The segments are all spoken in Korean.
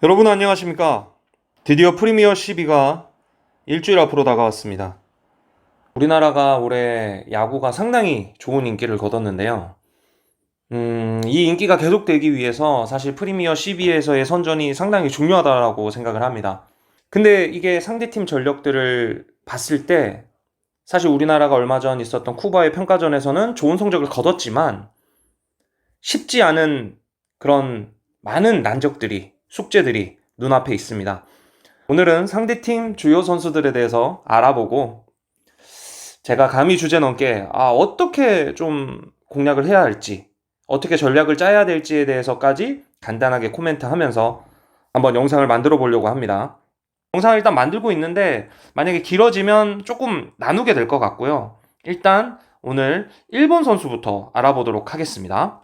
여러분 안녕하십니까? 드디어 프리미어 12가 일주일 앞으로 다가왔습니다. 우리나라가 올해 야구가 상당히 좋은 인기를 거뒀는데요. 이 인기가 계속되기 위해서 사실 프리미어 12에서의 선전이 상당히 중요하다고 생각을 합니다. 근데 이게 상대팀 전력들을 봤을 때 사실 우리나라가 얼마 전 있었던 쿠바의 평가전에서는 좋은 성적을 거뒀지만 쉽지 않은 그런 많은 난적들이, 숙제들이 눈앞에 있습니다. 오늘은 상대팀 주요 선수들에 대해서 알아보고 제가 감히 주제 넘게 어떻게 좀 공략을 해야 할지, 어떻게 전략을 짜야 될지에 대해서까지 간단하게 코멘트하면서 한번 영상을 만들어 보려고 합니다. 영상을 일단 만들고 있는데 만약에 길어지면 조금 나누게 될 것 같고요. 일단 오늘 일본 선수부터 알아보도록 하겠습니다.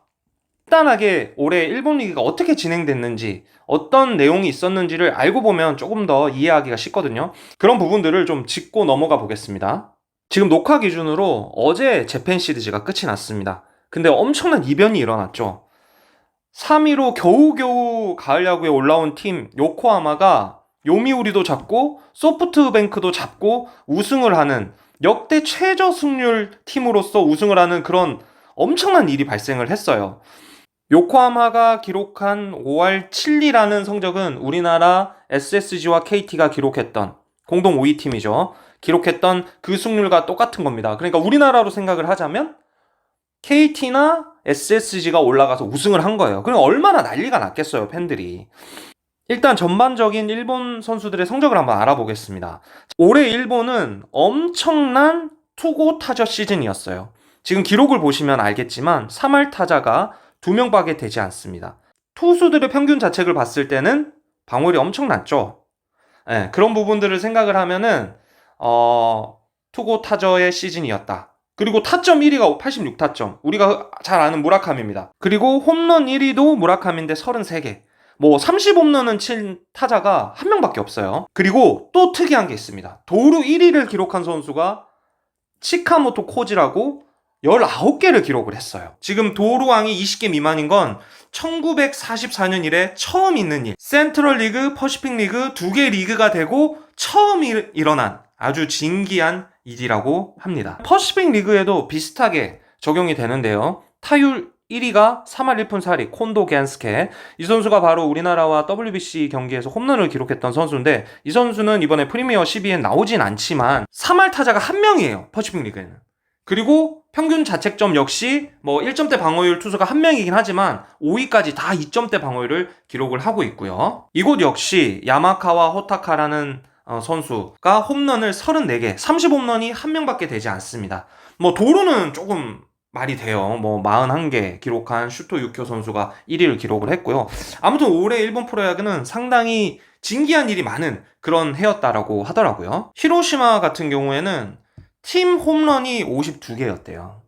간단하게 올해 일본 리그가 어떻게 진행됐는지 어떤 내용이 있었는지를 알고 보면 조금 더 이해하기가 쉽거든요. 그런 부분들을 좀 짚고 넘어가 보겠습니다. 지금 녹화 기준으로 어제 재팬 시리즈가 끝이 났습니다. 근데 엄청난 이변이 일어났죠. 3위로 겨우겨우 가을 야구에 올라온 팀 요코하마가 요미우리도 잡고 소프트뱅크도 잡고 우승을 하는 역대 최저 승률 팀으로서 우승을 하는 그런 엄청난 일이 발생을 했어요. 요코하마가 기록한 5할 7리라는 성적은 우리나라 SSG와 KT가 기록했던 공동 5위 팀이죠. 기록했던 그 승률과 똑같은 겁니다. 그러니까 우리나라로 생각을 하자면 KT나 SSG가 올라가서 우승을 한 거예요. 그럼 얼마나 난리가 났겠어요, 팬들이. 일단 전반적인 일본 선수들의 성적을 한번 알아보겠습니다. 올해 일본은 엄청난 투고 타자 시즌이었어요. 지금 기록을 보시면 알겠지만 3할 타자가 2명밖에 되지 않습니다. 투수들의 평균 자책을 봤을 때는 방어율이 엄청 낮죠. 그런 부분들을 생각을 하면은 투고 타저의 시즌이었다. 그리고 타점 1위가 86타점. 우리가 잘 아는 무라카미입니다. 그리고 홈런 1위도 무라카미인데 33개. 30홈런은 친 타자가 한 명밖에 없어요. 그리고 또 특이한 게 있습니다. 도루 1위를 기록한 선수가 치카모토 코지라고 19개를 기록을 했어요. 지금 도루왕이 20개 미만인 건 1944년 이래 처음 있는 일. 센트럴 리그, 퍼시픽 리그 2개 리그가 되고 처음 일어난 아주 진기한 일이라고 합니다. 퍼시픽 리그에도 비슷하게 적용이 되는데요. 타율 1위가 3할 1푼 4리 콘도 겐스케. 이 선수가 바로 우리나라와 WBC 경기에서 홈런을 기록했던 선수인데 이 선수는 이번에 프리미어 12에 나오진 않지만 3할 타자가 한 명이에요. 퍼시픽 리그에는. 그리고 평균 자책점 역시 1점대 방어율 투수가 한 명이긴 하지만 5위까지 다 2점대 방어율을 기록을 하고 있고요. 이곳 역시 야마카와 호타카라는 선수가 홈런을 34개, 30홈런이 한 명밖에 되지 않습니다. 도루는 조금 말이 돼요. 41개 기록한 슈토 유쿄 선수가 1위를 기록을 했고요. 아무튼 올해 일본 프로야구는 상당히 진기한 일이 많은 그런 해였다라고 하더라고요. 히로시마 같은 경우에는 팀 홈런이 52개였대요.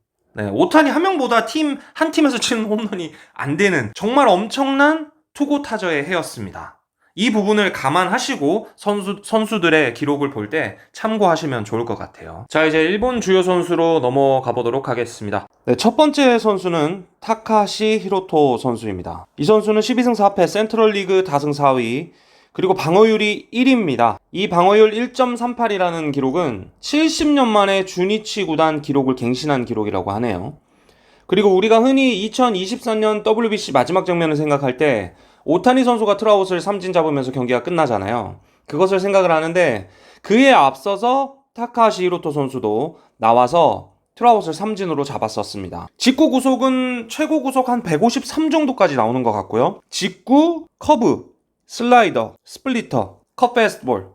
오타니 한 명보다 한 팀에서 치는 홈런이 안 되는 정말 엄청난 투고 타저의 해였습니다. 이 부분을 감안하시고 선수들의 기록을 볼 때 참고하시면 좋을 것 같아요. 자, 이제 일본 주요 선수로 넘어가 보도록 하겠습니다. 첫 번째 선수는 타카시 히로토 선수입니다. 이 선수는 12승 4패 센트럴 리그 다승 4위, 그리고 방어율이 1위입니다. 이 방어율 1.38이라는 기록은 70년 만에 주니치 구단 기록을 갱신한 기록이라고 하네요. 그리고 우리가 흔히 2024년 WBC 마지막 장면을 생각할 때 오타니 선수가 트라웃을 삼진 잡으면서 경기가 끝나잖아요. 그것을 생각을 하는데 그에 앞서서 타카시 히로토 선수도 나와서 트라웃을 삼진으로 잡았었습니다. 직구 구속은 최고 구속 한 153 정도까지 나오는 것 같고요. 직구, 커브, 슬라이더, 스플리터, 컷 패스트볼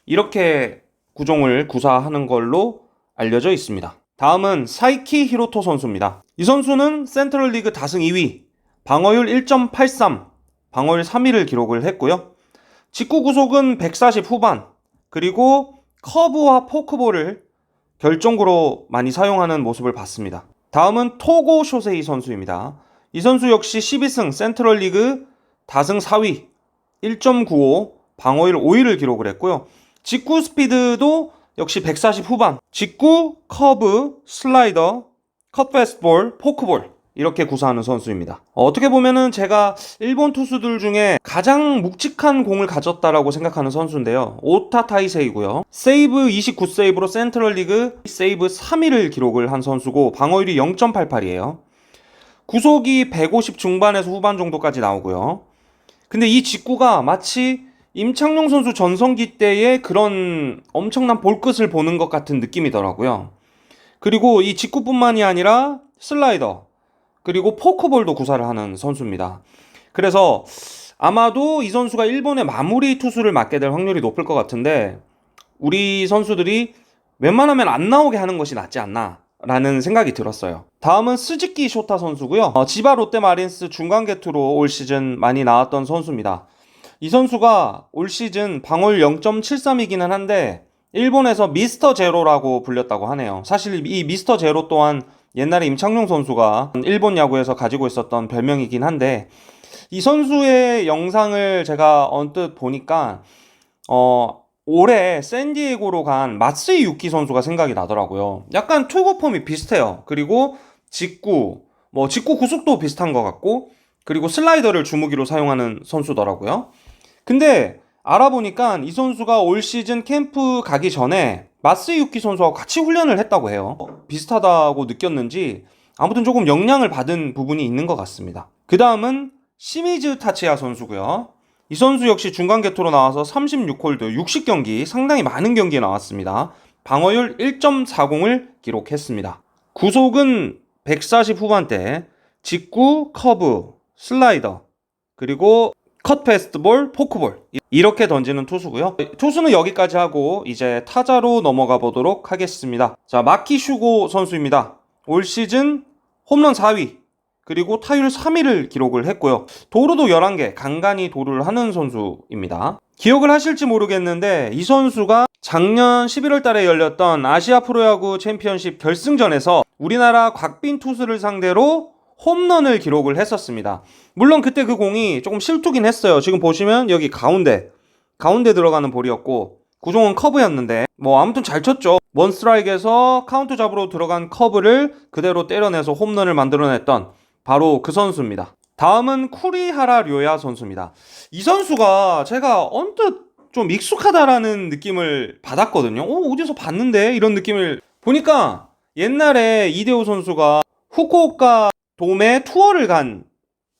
이렇게 구종을 구사하는 걸로 알려져 있습니다. 다음은 사이키 히로토 선수입니다. 이 선수는 센트럴 리그 다승 2위, 방어율 1.83, 방어율 3위를 기록을 했고요. 직구 구속은 140 후반, 그리고 커브와 포크볼을 결정구로 많이 사용하는 모습을 봤습니다. 다음은 토고 쇼세이 선수입니다. 이 선수 역시 12승 센트럴 리그 다승 4위, 1.95, 방어율 5위를 기록을 했고요. 직구 스피드도 역시 140 후반. 직구, 커브, 슬라이더, 컷 패스트볼, 포크볼 이렇게 구사하는 선수입니다. 어떻게 보면은 제가 일본 투수들 중에 가장 묵직한 공을 가졌다라고 생각하는 선수인데요. 오타 타이세이고요. 세이브 29세이브로 센트럴리그 세이브 3위를 기록을 한 선수고 방어율이 0.88이에요. 구속이 150 중반에서 후반 정도까지 나오고요. 근데 이 직구가 마치 임창용 선수 전성기 때의 그런 엄청난 볼끝을 보는 것 같은 느낌이더라고요. 그리고 이 직구뿐만이 아니라 슬라이더, 그리고 포크볼도 구사를 하는 선수입니다. 그래서 아마도 이 선수가 일본의 마무리 투수를 맡게 될 확률이 높을 것 같은데 우리 선수들이 웬만하면 안 나오게 하는 것이 낫지 않나 라는 생각이 들었어요. 다음은 스즈키 쇼타 선수고요. 지바 롯데마린스 중간 개투로 올 시즌 많이 나왔던 선수입니다. 이 선수가 올 시즌 방어율 0.73이기는 한데 일본에서 미스터 제로라고 불렸다고 하네요. 사실 이 미스터 제로 또한 옛날에 임창용 선수가 일본 야구에서 가지고 있었던 별명이긴 한데 이 선수의 영상을 제가 언뜻 보니까 올해 샌디에고로 간 마쓰이 유키 선수가 생각이 나더라고요. 약간 투구 폼이 비슷해요. 그리고 직구 구속도 비슷한 것 같고 그리고 슬라이더를 주무기로 사용하는 선수더라고요. 근데 알아보니까 이 선수가 올 시즌 캠프 가기 전에 마쓰이 유키 선수하고 같이 훈련을 했다고 해요. 비슷하다고 느꼈는지 아무튼 조금 영향을 받은 부분이 있는 것 같습니다. 그 다음은 시미즈 타치야 선수고요. 이 선수 역시 중간 개토로 나와서 36홀드 60경기 상당히 많은 경기에 나왔습니다. 방어율 1.40을 기록했습니다. 구속은 140 후반대, 직구, 커브, 슬라이더, 그리고 컷 패스트볼, 포크볼 이렇게 던지는 투수고요. 투수는 여기까지 하고 이제 타자로 넘어가 보도록 하겠습니다. 자, 마키 슈고 선수입니다. 올 시즌 홈런 4위 그리고 타율 3위를 기록을 했고요. 도루도 11개 간간히 도루를 하는 선수입니다. 기억을 하실지 모르겠는데 이 선수가 작년 11월 달에 열렸던 아시아 프로야구 챔피언십 결승전에서 우리나라 곽빈 투수를 상대로 홈런을 기록을 했었습니다. 물론 그때 그 공이 조금 실투긴 했어요. 지금 보시면 여기 가운데 들어가는 볼이었고 구종은 커브였는데 아무튼 잘 쳤죠. 원 스트라이크에서 카운트 잡으러 들어간 커브를 그대로 때려내서 홈런을 만들어냈던 바로 그 선수입니다. 다음은 쿠리하라 료야 선수입니다. 이 선수가 제가 언뜻 좀 익숙하다라는 느낌을 받았거든요. 어디서 봤는데 이런 느낌을 보니까 옛날에 이대호 선수가 후쿠오카 돔에 투어를 간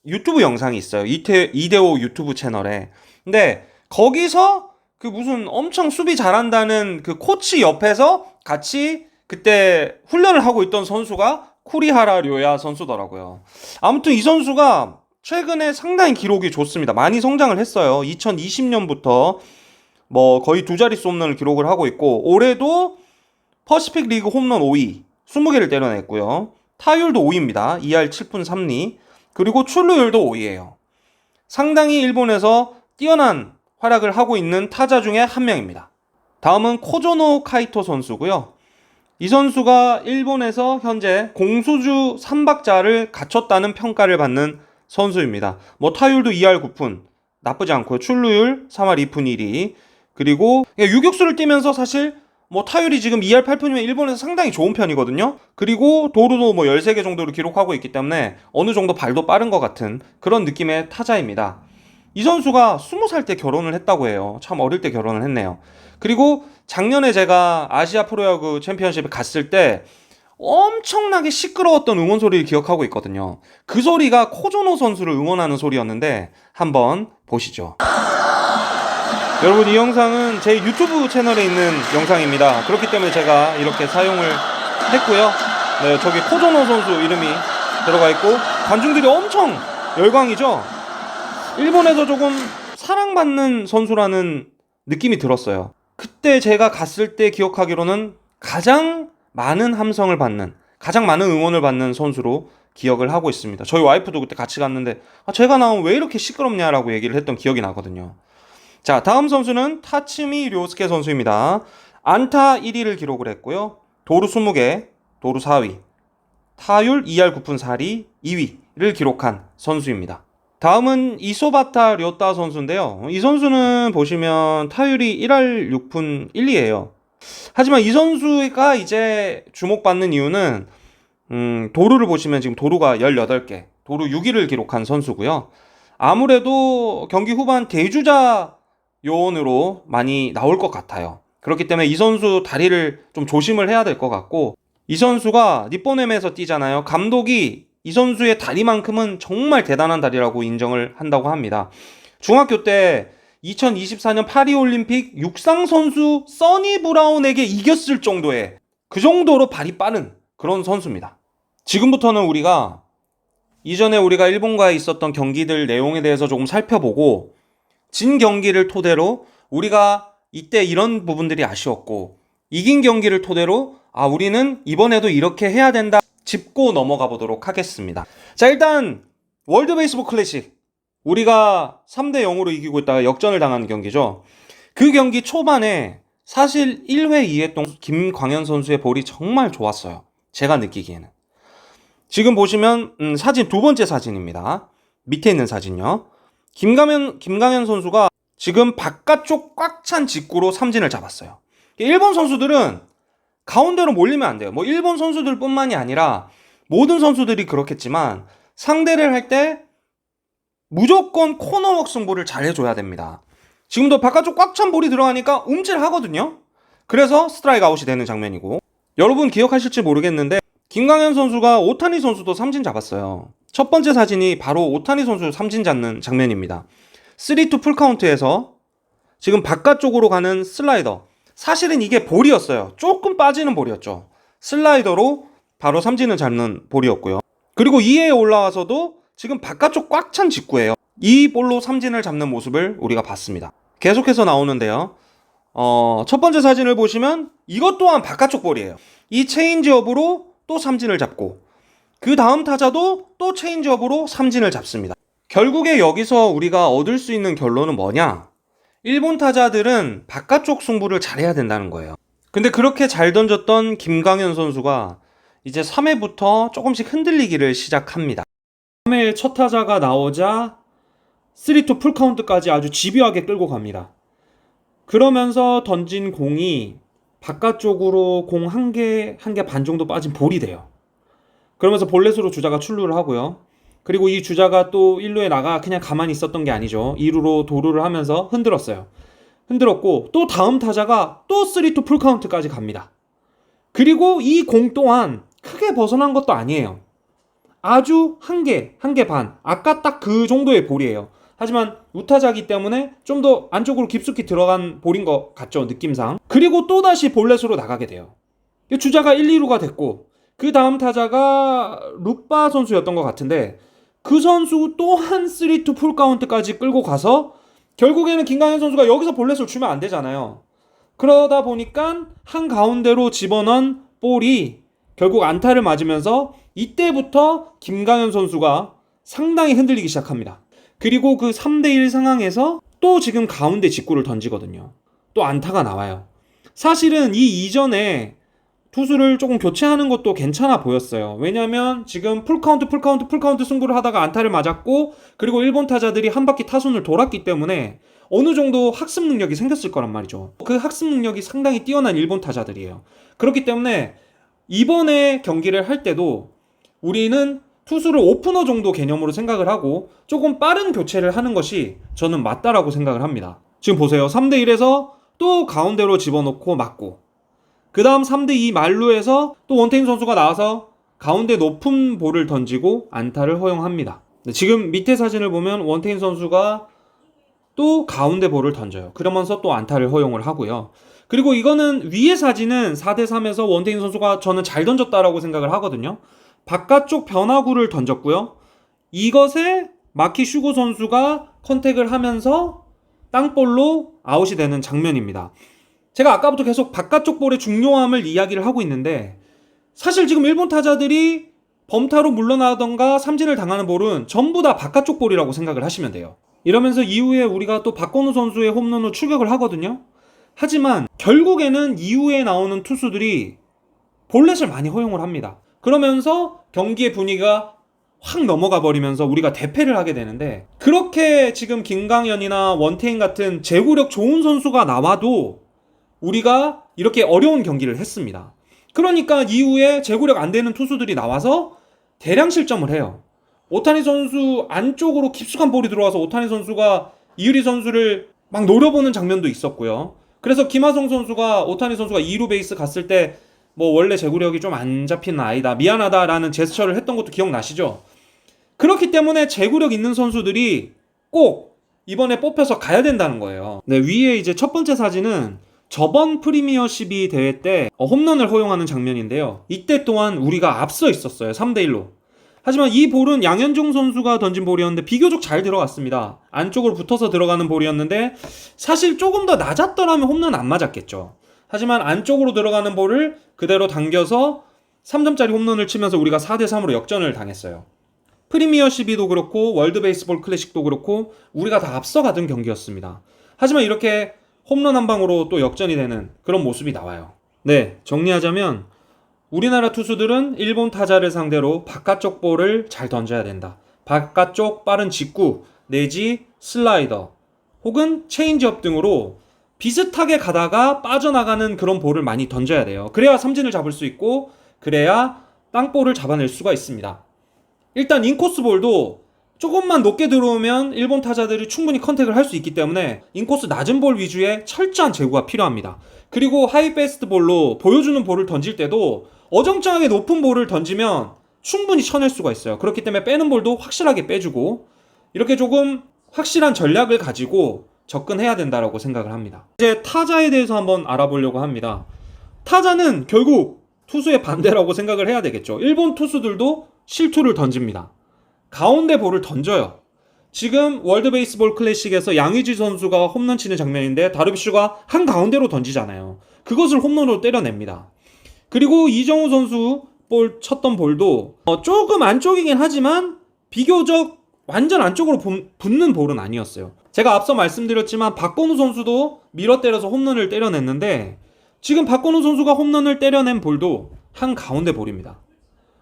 유튜브 영상이 있어요. 이대호 유튜브 채널에. 근데 거기서 그 무슨 엄청 수비 잘한다는 그 코치 옆에서 같이 그때 훈련을 하고 있던 선수가 쿠리하라 료야 선수더라고요. 아무튼 이 선수가 최근에 상당히 기록이 좋습니다. 많이 성장을 했어요. 2020년부터 거의 두 자릿수 홈런을 기록을 하고 있고 올해도 퍼시픽 리그 홈런 5위 20개를 때려냈고요. 타율도 5위입니다. 2할 7푼 3리. 그리고 출루율도 5위예요. 상당히 일본에서 뛰어난 활약을 하고 있는 타자 중에 한 명입니다. 다음은 코조노 카이토 선수고요. 이 선수가 일본에서 현재 공수주 3박자를 갖췄다는 평가를 받는 선수입니다. 타율도 2할 9푼 나쁘지 않고요. 출루율 3할 2푼 1리. 그리고 유격수를 뛰면서 사실 타율이 지금 2할 8푼이면 일본에서 상당히 좋은 편이거든요. 그리고 도루도 13개 정도를 기록하고 있기 때문에 어느 정도 발도 빠른 것 같은 그런 느낌의 타자입니다. 이 선수가 20살 때 결혼을 했다고 해요. 참 어릴 때 결혼을 했네요. 그리고 작년에 제가 아시아 프로야구 챔피언십에 갔을 때 엄청나게 시끄러웠던 응원 소리를 기억하고 있거든요. 그 소리가 코조노 선수를 응원하는 소리였는데 한번 보시죠. 여러분, 이 영상은 제 유튜브 채널에 있는 영상입니다. 그렇기 때문에 제가 이렇게 사용을 했고요. 네, 저기 코조노 선수 이름이 들어가 있고 관중들이 엄청 열광이죠. 일본에서 조금 사랑받는 선수라는 느낌이 들었어요. 그때 제가 갔을 때 기억하기로는 가장 많은 함성을 받는, 가장 많은 응원을 받는 선수로 기억을 하고 있습니다. 저희 와이프도 그때 같이 갔는데 제가 나오면 왜 이렇게 시끄럽냐라고 얘기를 했던 기억이 나거든요. 자, 다음 선수는 타츠미 료스케 선수입니다. 안타 1위를 기록을 했고요. 도루 20개, 도루 4위, 타율 2할 9푼 4리 2위를 기록한 선수입니다. 다음은 이소바타 료타 선수인데요. 이 선수는 보시면 타율이 1할 6푼 1리예요. 하지만 이 선수가 이제 주목받는 이유는 도루를 보시면 지금 도루가 18개, 도루 6위를 기록한 선수고요. 아무래도 경기 후반 대주자 요원으로 많이 나올 것 같아요. 그렇기 때문에 이 선수 다리를 좀 조심을 해야 될 것 같고, 이 선수가 니뽀넴에서 뛰잖아요. 감독이 이 선수의 다리만큼은 정말 대단한 다리라고 인정을 한다고 합니다. 중학교 때 2024년 파리올림픽 육상 선수 써니 브라운에게 이겼을 정도의, 그 정도로 발이 빠른 그런 선수입니다. 지금부터는 이전에 우리가 일본과에 있었던 경기들 내용에 대해서 조금 살펴보고, 진 경기를 토대로 우리가 이때 이런 부분들이 아쉬웠고, 이긴 경기를 토대로 우리는 이번에도 이렇게 해야 된다 짚고 넘어가 보도록 하겠습니다. 자, 일단 월드 베이스볼 클래식, 우리가 3대 0으로 이기고 있다가 역전을 당하는 경기죠. 그 경기 초반에 사실 1회, 2회 동안 김광현 선수의 볼이 정말 좋았어요. 제가 느끼기에는. 지금 보시면 사진, 두 번째 사진입니다. 밑에 있는 사진요. 김광현 선수가 지금 바깥쪽 꽉 찬 직구로 삼진을 잡았어요. 일본 선수들은 가운데로 몰리면 안 돼요. 뭐 일본 선수들뿐만이 아니라 모든 선수들이 그렇겠지만 상대를 할 때 무조건 코너웍 승부를 잘 해줘야 됩니다. 지금도 바깥쪽 꽉 찬 볼이 들어가니까 움찔하거든요. 그래서 스트라이크 아웃이 되는 장면이고, 여러분 기억하실지 모르겠는데 김광현 선수가 오타니 선수도 삼진 잡았어요. 첫 번째 사진이 바로 오타니 선수 삼진 잡는 장면입니다. 3-2 풀카운트에서 지금 바깥쪽으로 가는 슬라이더, 사실은 이게 볼이었어요. 조금 빠지는 볼이었죠. 슬라이더로 바로 삼진을 잡는 볼이었고요. 그리고 2회에 올라와서도 지금 바깥쪽 꽉 찬 직구예요. 이 볼로 삼진을 잡는 모습을 우리가 봤습니다. 계속해서 나오는데요. 첫 번째 사진을 보시면 이것 또한 바깥쪽 볼이에요. 이 체인지업으로 또 삼진을 잡고, 그 다음 타자도 또 체인지업으로 삼진을 잡습니다. 결국에 여기서 우리가 얻을 수 있는 결론은 뭐냐? 일본 타자들은 바깥쪽 승부를 잘해야 된다는 거예요. 근데 그렇게 잘 던졌던 김광현 선수가 이제 3회부터 조금씩 흔들리기를 시작합니다. 3회 첫 타자가 나오자 3-2 풀카운트까지 아주 집요하게 끌고 갑니다. 그러면서 던진 공이 바깥쪽으로 공 한 개 반 정도 빠진 볼이 돼요. 그러면서 볼넷으로 주자가 출루를 하고요. 그리고 이 주자가 또 1루에 나가 그냥 가만히 있었던 게 아니죠. 2루로 도루를 하면서 흔들었어요. 흔들었고 또 다음 타자가 또 3-2 풀카운트까지 갑니다. 그리고 이 공 또한 크게 벗어난 것도 아니에요. 아주 한 개 반. 아까 딱 그 정도의 볼이에요. 하지만 우타자기 때문에 좀 더 안쪽으로 깊숙이 들어간 볼인 것 같죠, 느낌상. 그리고 또다시 볼넷으로 나가게 돼요. 주자가 1, 2루가 됐고, 그 다음 타자가 루빠 선수였던 것 같은데, 그 선수 또한 3-2 풀카운트까지 끌고 가서 결국에는 김광현 선수가 여기서 볼넷을 주면 안 되잖아요. 그러다 보니까 한가운데로 집어넣은 볼이 결국 안타를 맞으면서 이때부터 김광현 선수가 상당히 흔들리기 시작합니다. 그리고 그 3대1 상황에서 또 지금 가운데 직구를 던지거든요. 또 안타가 나와요. 사실은 이 이전에 투수를 조금 교체하는 것도 괜찮아 보였어요. 왜냐면 지금 풀카운트 승부를 하다가 안타를 맞았고, 그리고 일본 타자들이 한 바퀴 타순을 돌았기 때문에 어느 정도 학습 능력이 생겼을 거란 말이죠. 그 학습 능력이 상당히 뛰어난 일본 타자들이에요. 그렇기 때문에 이번에 경기를 할 때도 우리는 투수를 오프너 정도 개념으로 생각을 하고 조금 빠른 교체를 하는 것이 저는 맞다라고 생각을 합니다. 지금 보세요. 3대1에서 또 가운데로 집어넣고 맞고, 그 다음 3대2 만루에서 또 원태인 선수가 나와서 가운데 높은 볼을 던지고 안타를 허용합니다. 지금 밑에 사진을 보면 원태인 선수가 또 가운데 볼을 던져요. 그러면서 또 안타를 허용을 하고요. 그리고 이거는 위의 사진은 4대3에서 원태인 선수가 저는 잘 던졌다라고 생각을 하거든요. 바깥쪽 변화구를 던졌고요. 이것에 마키 슈고 선수가 컨택을 하면서 땅볼로 아웃이 되는 장면입니다. 제가 아까부터 계속 바깥쪽 볼의 중요함을 이야기를 하고 있는데, 사실 지금 일본 타자들이 범타로 물러나던가 삼진을 당하는 볼은 전부 다 바깥쪽 볼이라고 생각을 하시면 돼요. 이러면서 이후에 우리가 또 박건우 선수의 홈런으로 추격을 하거든요. 하지만 결국에는 이후에 나오는 투수들이 볼넷을 많이 허용을 합니다. 그러면서 경기의 분위기가 확 넘어가 버리면서 우리가 대패를 하게 되는데, 그렇게 지금 김광현이나 원태인 같은 제구력 좋은 선수가 나와도 우리가 이렇게 어려운 경기를 했습니다. 그러니까 이후에 제구력 안 되는 투수들이 나와서 대량 실점을 해요. 오타니 선수 안쪽으로 깊숙한 볼이 들어와서 오타니 선수가 이유리 선수를 막 노려보는 장면도 있었고요. 그래서 김하성 선수가 오타니 선수가 2루 베이스 갔을 때 뭐 원래 제구력이 좀 안 잡히는 아이다, 미안하다라는 제스처를 했던 것도 기억나시죠? 그렇기 때문에 제구력 있는 선수들이 꼭 이번에 뽑혀서 가야 된다는 거예요. 네, 위에 이제 첫 번째 사진은 저번 프리미어십이 대회 때 홈런을 허용하는 장면인데요. 이때 또한 우리가 앞서 있었어요. 3대1로. 하지만 이 볼은 양현종 선수가 던진 볼이었는데 비교적 잘 들어갔습니다. 안쪽으로 붙어서 들어가는 볼이었는데 사실 조금 더 낮았더라면 홈런 안 맞았겠죠. 하지만 안쪽으로 들어가는 볼을 그대로 당겨서 3점짜리 홈런을 치면서 우리가 4대3으로 역전을 당했어요. 프리미어 12도 그렇고 월드 베이스볼 클래식도 그렇고 우리가 다 앞서가던 경기였습니다. 하지만 이렇게 홈런 한 방으로 또 역전이 되는 그런 모습이 나와요. 네, 정리하자면 우리나라 투수들은 일본 타자를 상대로 바깥쪽 볼을 잘 던져야 된다. 바깥쪽 빠른 직구 내지 슬라이더 혹은 체인지업 등으로 비슷하게 가다가 빠져나가는 그런 볼을 많이 던져야 돼요. 그래야 삼진을 잡을 수 있고 그래야 땅볼을 잡아낼 수가 있습니다. 일단 인코스 볼도 조금만 높게 들어오면 일본 타자들이 충분히 컨택을 할 수 있기 때문에 인코스 낮은 볼 위주의 철저한 제구가 필요합니다. 그리고 하이 패스트 볼로 보여주는 볼을 던질 때도 어정쩡하게 높은 볼을 던지면 충분히 쳐낼 수가 있어요. 그렇기 때문에 빼는 볼도 확실하게 빼주고 이렇게 조금 확실한 전략을 가지고 접근해야 된다고 생각을 합니다. 이제 타자에 대해서 한번 알아보려고 합니다. 타자는 결국 투수의 반대라고 생각을 해야 되겠죠. 일본 투수들도 실투를 던집니다. 가운데 볼을 던져요. 지금 월드 베이스볼 클래식에서 양의지 선수가 홈런 치는 장면인데 다르비슈가 한가운데로 던지잖아요. 그것을 홈런으로 때려냅니다. 그리고 이정우 선수 볼 쳤던 볼도 조금 안쪽이긴 하지만 비교적 완전 안쪽으로 붙는 볼은 아니었어요. 제가 앞서 말씀드렸지만 박건우 선수도 밀어 때려서 홈런을 때려냈는데 지금 박건우 선수가 홈런을 때려낸 볼도 한가운데 볼입니다.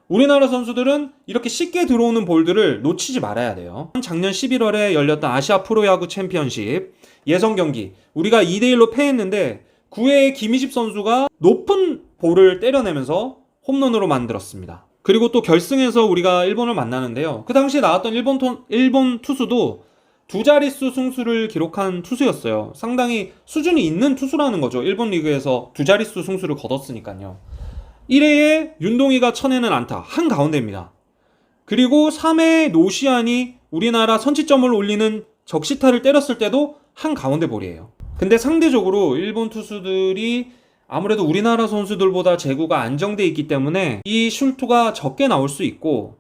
우리나라 선수들은 이렇게 쉽게 들어오는 볼들을 놓치지 말아야 돼요. 작년 11월에 열렸던 아시아 프로야구 챔피언십 예선 경기 우리가 2대1로 패했는데 9회에 김희집 선수가 높은 볼을 때려내면서 홈런으로 만들었습니다. 그리고 또 결승에서 우리가 일본을 만나는데요. 그 당시에 나왔던 일본 투수도 두 자릿수 승수를 기록한 투수였어요. 상당히 수준이 있는 투수라는 거죠. 일본 리그에서 두 자릿수 승수를 거뒀으니까요. 1회에 윤동희가 쳐내는 안타 한가운데입니다. 그리고 3회에 노시안이 우리나라 선취점을 올리는 적시타를 때렸을 때도 한가운데 볼이에요. 근데 상대적으로 일본 투수들이 아무래도 우리나라 선수들보다 제구가 안정돼 있기 때문에 이 슐투가 적게 나올 수 있고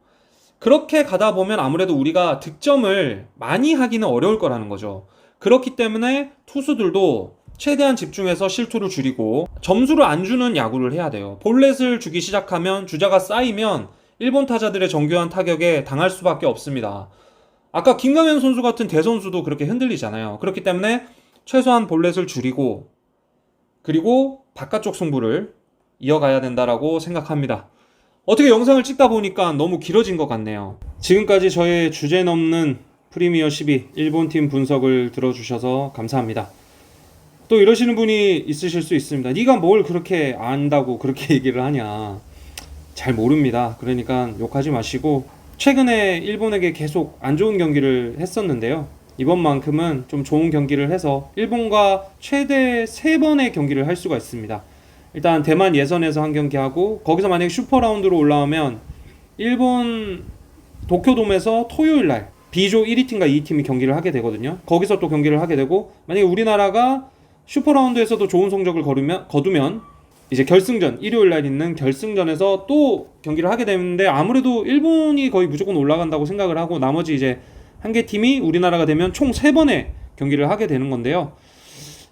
그렇게 가다 보면 아무래도 우리가 득점을 많이 하기는 어려울 거라는 거죠. 그렇기 때문에 투수들도 최대한 집중해서 실투를 줄이고 점수를 안 주는 야구를 해야 돼요. 볼넷을 주기 시작하면 주자가 쌓이면 일본 타자들의 정교한 타격에 당할 수밖에 없습니다. 아까 김강현 선수 같은 대선수도 그렇게 흔들리잖아요. 그렇기 때문에 최소한 볼넷을 줄이고 그리고 바깥쪽 승부를 이어가야 된다라고 생각합니다. 어떻게 영상을 찍다 보니까 너무 길어진 것 같네요. 지금까지 저의 주제 넘는 프리미어 12 일본팀 분석을 들어주셔서 감사합니다. 또 이러시는 분이 있으실 수 있습니다. 네가 뭘 그렇게 안다고 그렇게 얘기를 하냐. 잘 모릅니다. 그러니까 욕하지 마시고 최근에 일본에게 계속 안 좋은 경기를 했었는데요. 이번만큼은 좀 좋은 경기를 해서 일본과 최대 3번의 경기를 할 수가 있습니다. 일단 대만 예선에서 한 경기 하고 거기서 만약에 슈퍼라운드로 올라오면 일본 도쿄돔에서 토요일날 B조 1위 팀과 2팀이 경기를 하게 되거든요. 거기서 또 경기를 하게 되고 만약에 우리나라가 슈퍼라운드에서도 좋은 성적을 거두면 이제 결승전 일요일날 있는 결승전에서 또 경기를 하게 되는데 아무래도 일본이 거의 무조건 올라간다고 생각을 하고 나머지 이제 한 개 팀이 우리나라가 되면 총 3번의 경기를 하게 되는 건데요.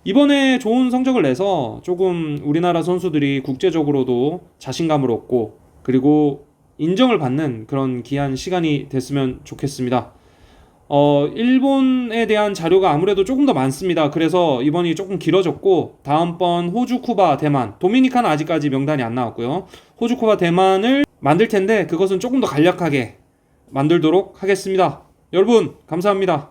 이번에 좋은 성적을 내서 조금 우리나라 선수들이 국제적으로도 자신감을 얻고 그리고 인정을 받는 그런 귀한 시간이 됐으면 좋겠습니다. 일본에 대한 자료가 아무래도 조금 더 많습니다. 그래서 이번이 조금 길어졌고 다음번 호주, 쿠바, 대만, 도미니카는 아직까지 명단이 안 나왔고요. 호주, 쿠바, 대만을 만들 텐데 그것은 조금 더 간략하게 만들도록 하겠습니다. 여러분 감사합니다.